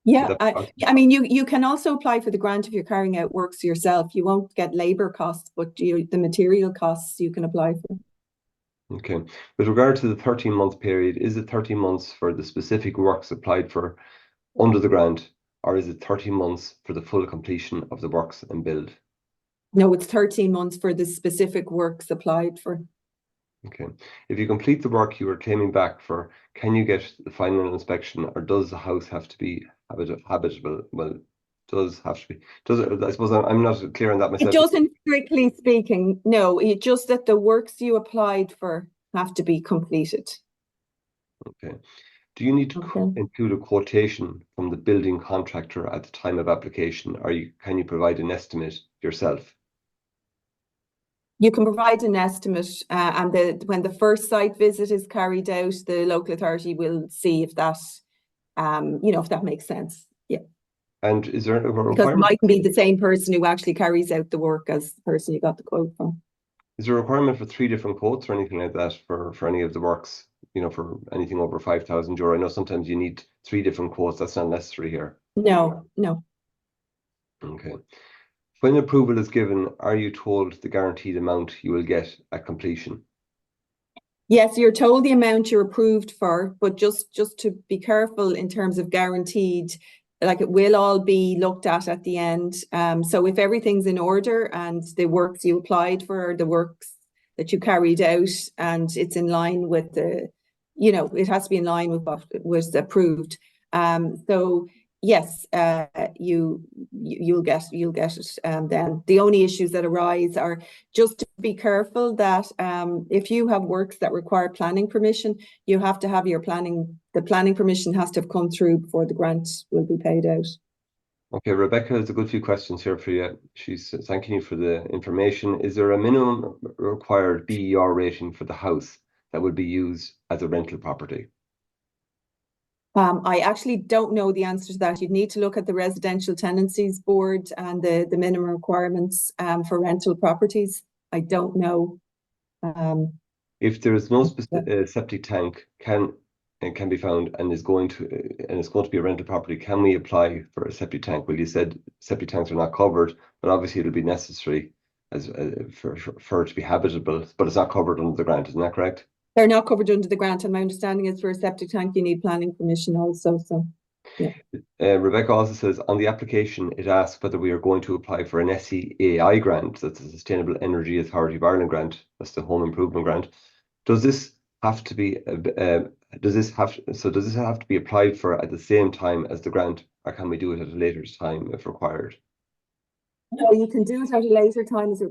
Yeah, I mean, you can also apply for the grant if you're carrying out works yourself. You won't get labour costs, but the material costs you can apply for. Okay. With regard to the 13-month period, is it 13 months for the specific works applied for under the grant, or is it 13 months for the full completion of the works and build? No, it's 13 months for the specific works applied for. Okay. If you complete the work you are claiming back for, can you get the final inspection, or does the house have to be habitable? Well, it does have to be. Does it? I suppose I'm not clear on that myself. It doesn't, strictly speaking, no. It's just that the works you applied for have to be completed. Okay. Do you need to include a quotation from the building contractor at the time of application, or can you provide an estimate yourself? You can provide an estimate, and when the first site visit is carried out, the local authority will see if that, if that makes sense. Yeah. And is there a requirement? Because it mightn't be the same person who actually carries out the work as the person you got the quote from. Is there a requirement for 3 different quotes or anything like that for any of the works? For anything over €5,000? I know sometimes you need 3 different quotes. That's not necessary here. No. Okay. When approval is given, are you told the guaranteed amount you will get at completion? Yes, you're told the amount you're approved for, but just to be careful in terms of guaranteed, like it will all be looked at the end. So if everything's in order and the works you applied for, the works that you carried out, and it's in line with it has to be in line with what was approved. So yes, you'll get it. Then the only issues that arise are just to be careful that if you have works that require planning permission, you have to have the planning permission has to have come through before the grant will be paid out. Okay, Rebecca has a good few questions here for you. She's thanking you for the information. Is there a minimum required BER rating for the house that would be used as a rental property? I actually don't know the answer to that. You'd need to look at the Residential Tenancies Board and the minimum requirements for rental properties. I don't know. If there is no specific septic tank can be found and it's going to be a rental property, can we apply for a septic tank? Well, you said septic tanks are not covered, but obviously it'll be necessary for it to be habitable, but it's not covered under the grant. Isn't that correct? They're not covered under the grant, and my understanding is for a septic tank you need planning permission also. So, yeah. Rebecca also says on the application it asks whether we are going to apply for an SEAI grant. That's a Sustainable Energy Authority of Ireland grant. That's the home improvement grant. Does this have to be does this have to be applied for at the same time as the grant, or can we do it at a later time if required? No, you can do it at a later time if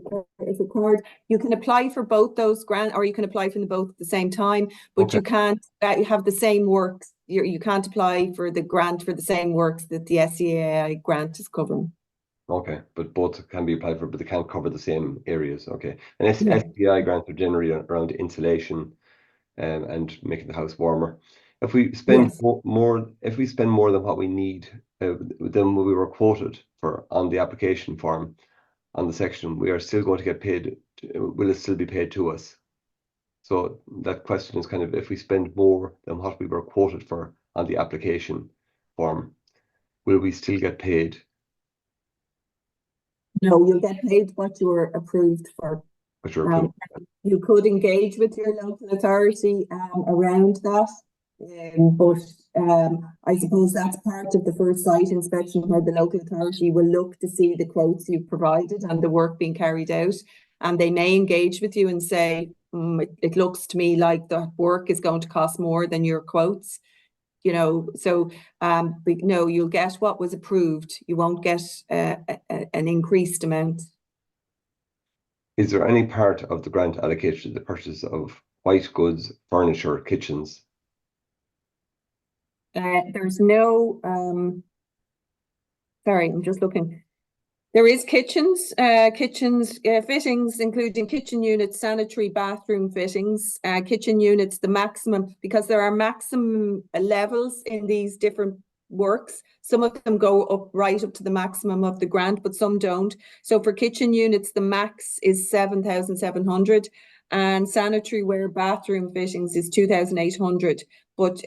required. You can apply for both those grants, or you can apply for them both at the same time, but you can't have the same works. You can't apply for the grant for the same works that the SEAI grant is covering. Okay, but both can be applied for, but they can't cover the same areas. Okay, and SEAI grants are generally around insulation and making the house warmer. If we spend more than what we need than we were quoted for on the application form on the section, we are still going to get paid. Will it still be paid to us? So that question is kind of, if we spend more than what we were quoted for on the application form, will we still get paid? No, you'll get paid what you were approved for. You could engage with your local authority around that, but I suppose that's part of the first site inspection, where the local authority will look to see the quotes you've provided and the work being carried out, and they may engage with you and say, it looks to me like the work is going to cost more than your quotes. So no, you'll get what was approved. You won't get an increased amount. Is there any part of the grant allocated to the purchase of white goods, furniture, kitchens? There's no, sorry, I'm just looking. There is kitchens, fittings, including kitchen units, sanitary bathroom fittings, kitchen units, the maximum, because there are maximum levels in these different works. Some of them go up right up to the maximum of the grant, but some don't. So for kitchen units, the max is 7,700, and sanitary ware bathroom fittings is 2,800. But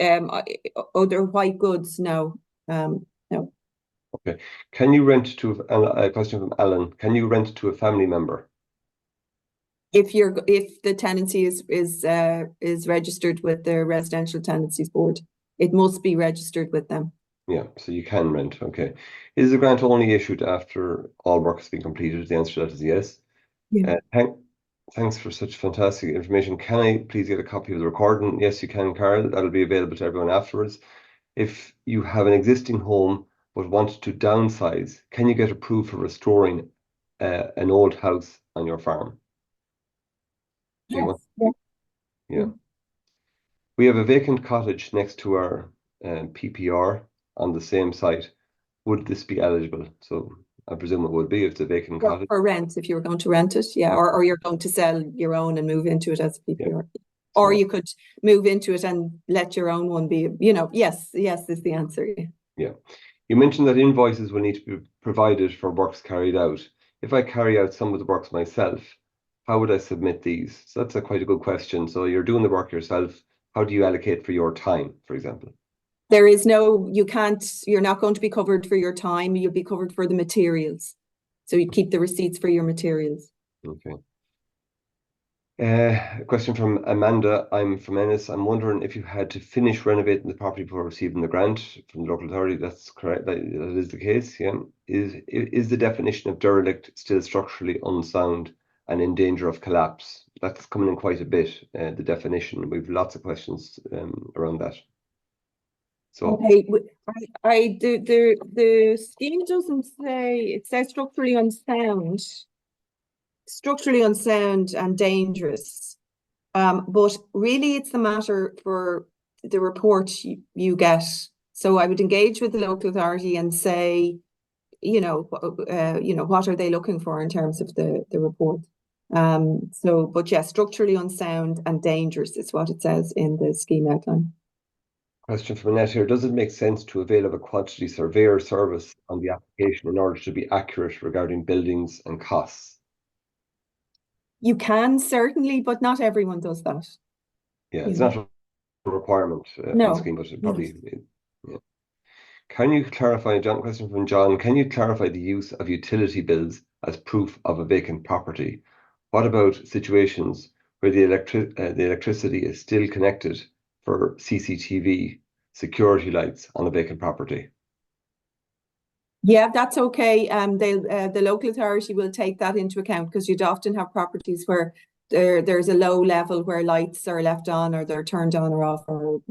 other white goods, no. No. Okay. Can you rent to a question from Alan? Can you rent to a family member? If the tenancy is registered with the Residential Tenancies Board, it must be registered with them. Yeah, so you can rent. Okay. Is the grant only issued after all work has been completed? The answer to that is yes. Yeah. Thanks for such fantastic information. Can I please get a copy of the recording? Yes, you can, Carol. That'll be available to everyone afterwards. If you have an existing home but want to downsize, can you get approved for restoring an old house on your farm? Yes. Yeah. We have a vacant cottage next to our PPR on the same site. Would this be eligible? So I presume it would be if it's a vacant cottage. For rent, if you were going to rent it, yeah, or you're going to sell your own and move into it as a PPR. Yeah. Or you could move into it and let your own one be, yes is the answer. Yeah. You mentioned that invoices will need to be provided for works carried out. If I carry out some of the works myself, how would I submit these? So that's quite a good question. So you're doing the work yourself. How do you allocate for your time, for example? There is no, you're not going to be covered for your time. You'll be covered for the materials. So you keep the receipts for your materials. Okay. A question from Amanda. I'm from Ennis. I'm wondering if you had to finish renovating the property before receiving the grant from the local authority. That's correct. That is the case. Yeah. Is the definition of derelict still structurally unsound and in danger of collapse? That's coming in quite a bit. The definition. We've lots of questions around that. So okay, the scheme doesn't say, it says structurally unsound and dangerous. But really it's the matter for the report you get. So I would engage with the local authority and say, what are they looking for in terms of the report? But yeah, structurally unsound and dangerous is what it says in the scheme outline. Question from Annette here. Does it make sense to avail of a quantity surveyor service on the application in order to be accurate regarding buildings and costs? You can certainly, but not everyone does that. Yeah, it's not a requirement on the scheme, but it probably. Yeah. Can you clarify, John? Question from John. Can you clarify the use of utility bills as proof of a vacant property? What about situations where the electricity is still connected for CCTV security lights on a vacant property? Yeah, that's okay. The local authority will take that into account because you'd often have properties where there's a low level where lights are left on or they're turned on or off, or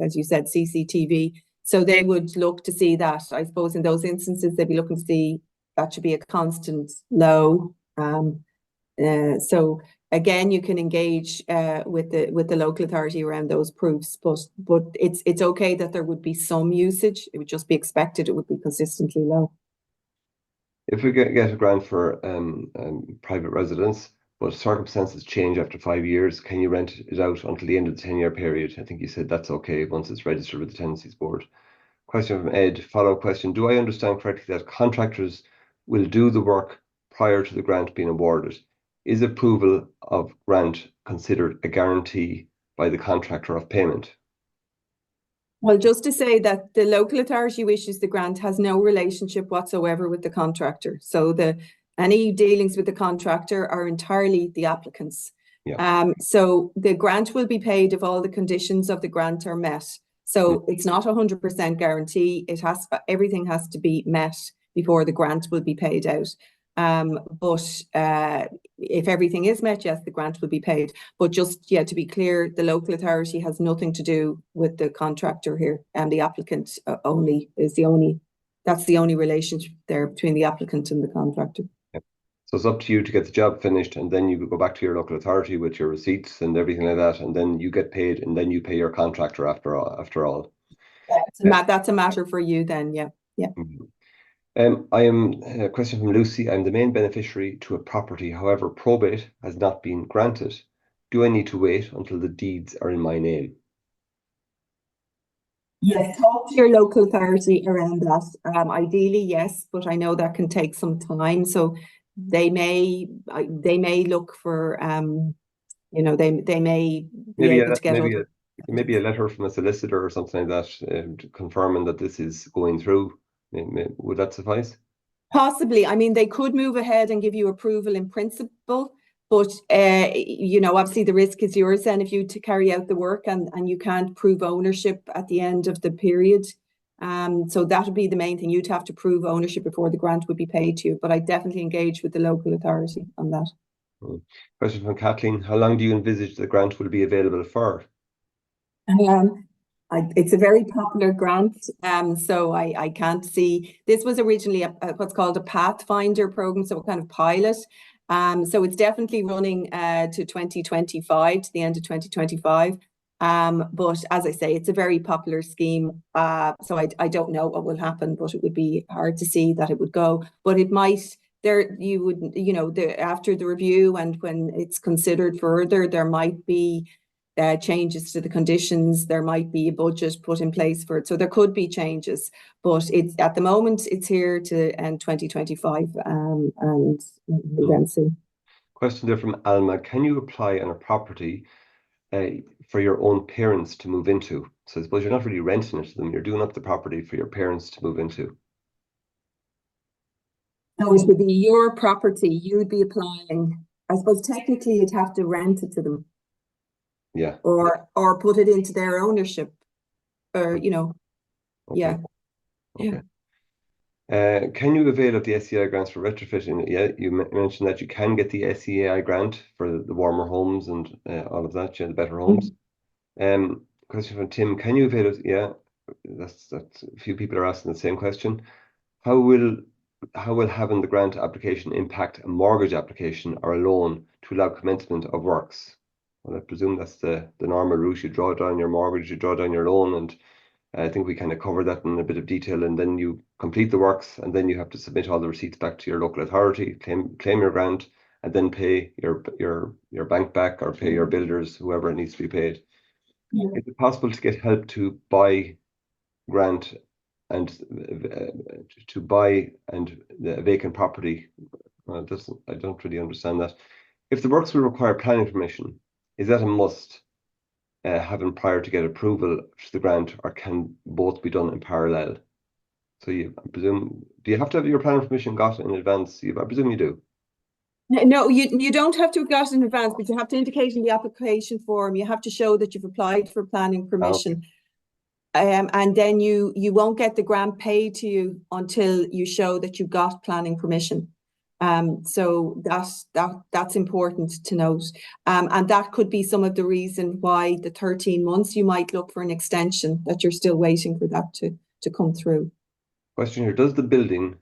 as you said, CCTV. So they would look to see that. I suppose in those instances they'd be looking to see that should be a constant low. So again, you can engage with the local authority around those proofs, but it's okay that there would be some usage. It would just be expected it would be consistently low. If we get a grant for private residence, but circumstances change after 5 years, can you rent it out until the end of the 10-year period? I think you said that's okay once it's registered with the Tenancies Board. Question from Ed, follow-up question. Do I understand correctly that contractors will do the work prior to the grant being awarded? Is approval of grant considered a guarantee by the contractor of payment? Well, just to say that the local authority who issues the grant has no relationship whatsoever with the contractor. So any dealings with the contractor are entirely the applicants. Yeah. So the grant will be paid if all the conditions of the grant are met. So it's not 100% guarantee. Everything has to be met before the grant will be paid out. But if everything is met, yes, the grant will be paid. But just, to be clear, the local authority has nothing to do with the contractor here, and the applicant that's the only relationship there between the applicant and the contractor. So it's up to you to get the job finished, and then you go back to your local authority with your receipts and everything like that, and then you get paid, and then you pay your contractor after all. That's a matter for you then, yeah. Yeah. I am a question from Lucy. I'm the main beneficiary to a property. However, probate has not been granted. Do I need to wait until the deeds are in my name? Yes, talk to your local authority around that. Ideally, yes, but I know that can take some time. So they may look for they may be Maybe able to get other. maybe a letter from a solicitor or something like that, confirming that this is going through. Would that suffice? Possibly. I mean, they could move ahead and give you approval in principle, but obviously the risk is yours then if you to carry out the work and you can't prove ownership at the end of the period. So that would be the main thing. You'd have to prove ownership before the grant would be paid to you. But I definitely engage with the local authority on that. Question from Kathleen. How long do you envisage the grant will be available for? It's a very popular grant, so I can't see. This was originally what's called a Pathfinder program, so a kind of pilot. So it's definitely running to 2025, to the end of 2025. But as I say, it's a very popular scheme. So I don't know what will happen, but it would be hard to see that it would go. But it might. There, you would, after the review and when it's considered further, there might be changes to the conditions. There might be a budget put in place for it, so there could be changes. But it's at the moment it's here to end 2025, and we'll then see. Question there from Alma: can you apply on a property for your own parents to move into? So I suppose you're not really renting it to them; you're doing up the property for your parents to move into. No, it would be your property. You'd be applying. I suppose technically you'd have to rent it to them. Yeah. Or put it into their ownership, or Okay. yeah. Okay. Can you avail of the SEI grants for retrofitting? Yeah, you mentioned that you can get the SEI grant for the warmer homes and all of that, the better homes. Question from Tim: can you avail of? Yeah, that's a few people are asking the same question. How will having the grant application impact a mortgage application or a loan to allow commencement of works? Well, I presume that's the normal route. You draw down your mortgage, you draw down your loan, and I think we kind of covered that in a bit of detail. And then you complete the works, and then you have to submit all the receipts back to your local authority, claim your grant, and then pay your bank back or pay your builders, whoever it needs to be paid. Yeah. Is it possible to get help to buy grant and to buy and the vacant property? Well, I don't really understand that. If the works will require planning permission, is that a must, having prior to get approval to the grant, or can both be done in parallel? So I presume, do you have to have your planning permission got in advance? I presume you do. No, you don't have to have got it in advance, but you have to indicate in the application form. You have to show that you've applied for planning permission. And then you won't get the grant paid to you until you show that you got planning permission. So that's important to note. And that could be some of the reason why the 13 months you might look for an extension, that you're still waiting for that to come through. Question here: does the building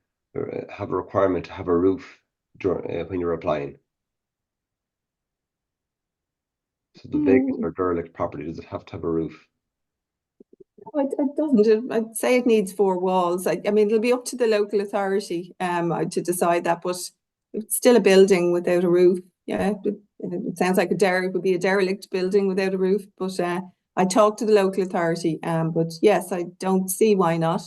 have a requirement to have a roof when you're applying? So the vacant or derelict property, does it have to have a roof? It doesn't. I'd say it needs 4 walls. I mean, it'll be up to the local authority to decide that, but it's still a building without a roof. Yeah, it sounds like it would be a derelict building without a roof, but I talked to the local authority. But yes, I don't see why not.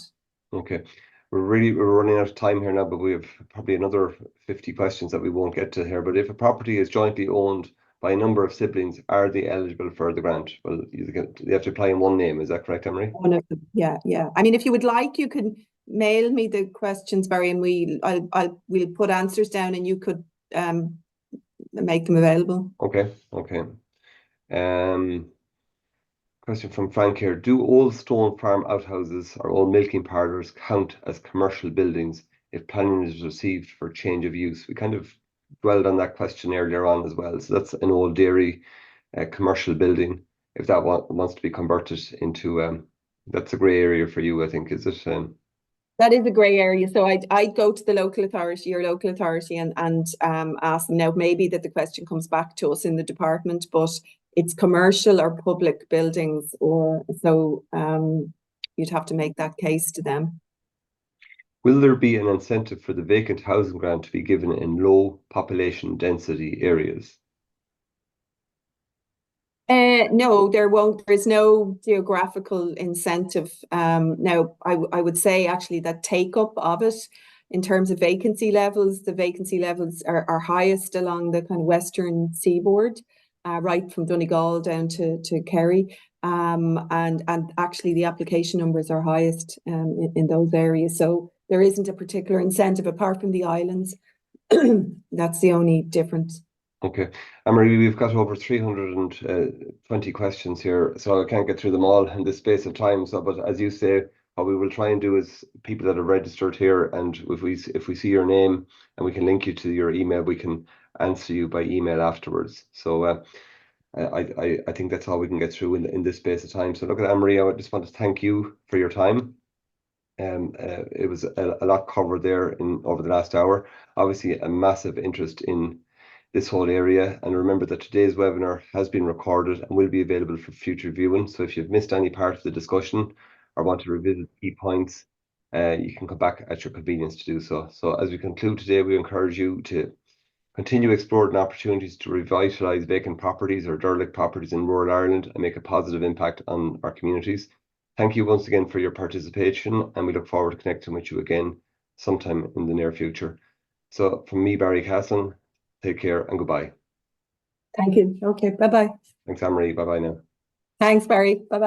Okay. We're running out of time here now, but we have probably another 50 questions that we won't get to here. But if a property is jointly owned by a number of siblings, are they eligible for the grant? Well, they have to apply in one name. Is that correct, Emery? One of them. Yeah. I mean, if you would like, you can mail me the questions, Barry, and we'll put answers down, and you could make them available. Okay. Question from Frank here: do old stone farm outhouses or old milking parlours count as commercial buildings if planning is received for change of use? We kind of dwelled on that question earlier on as well. So that's an old dairy commercial building. If that wants to be converted into, that's a grey area for you, I think, is it? That is a grey area. So I'd go to the local authority, your local authority, and ask them. Now, maybe that the question comes back to us in the department, but it's commercial or public buildings, or so you'd have to make that case to them. Will there be an incentive for the vacant housing grant to be given in low population density areas? No, there won't. There's no geographical incentive. Now, I would say actually that take up of it in terms of vacancy levels, the vacancy levels are highest along the kind of western seaboard, right from Donegal down to Kerry. And actually the application numbers are highest in those areas. So there isn't a particular incentive apart from the islands. That's the only difference. Okay. Anne-Marie, we've got over 320 questions here, so I can't get through them all in this space of time. So, but as you say, what we will try and do is people that are registered here, and if we see your name and we can link you to your email, we can answer you by email afterwards. So I think that's all we can get through in this space of time. So look at Anne-Marie, I just want to thank you for your time. It was a lot covered there over the last hour. Obviously, a massive interest in this whole area. And remember that today's webinar has been recorded and will be available for future viewing. So if you've missed any part of the discussion or want to revisit key points, you can come back at your convenience to do so. So as we conclude today, we encourage you to continue exploring opportunities to revitalise vacant properties or derelict properties in rural Ireland and make a positive impact on our communities. Thank you once again for your participation, and we look forward to connecting with you again sometime in the near future. So from me, Barry Caslin, take care and goodbye. Thank you. Okay, bye-bye. Thanks, Anne-Marie. Bye-bye now. Thanks, Barry. Bye-bye.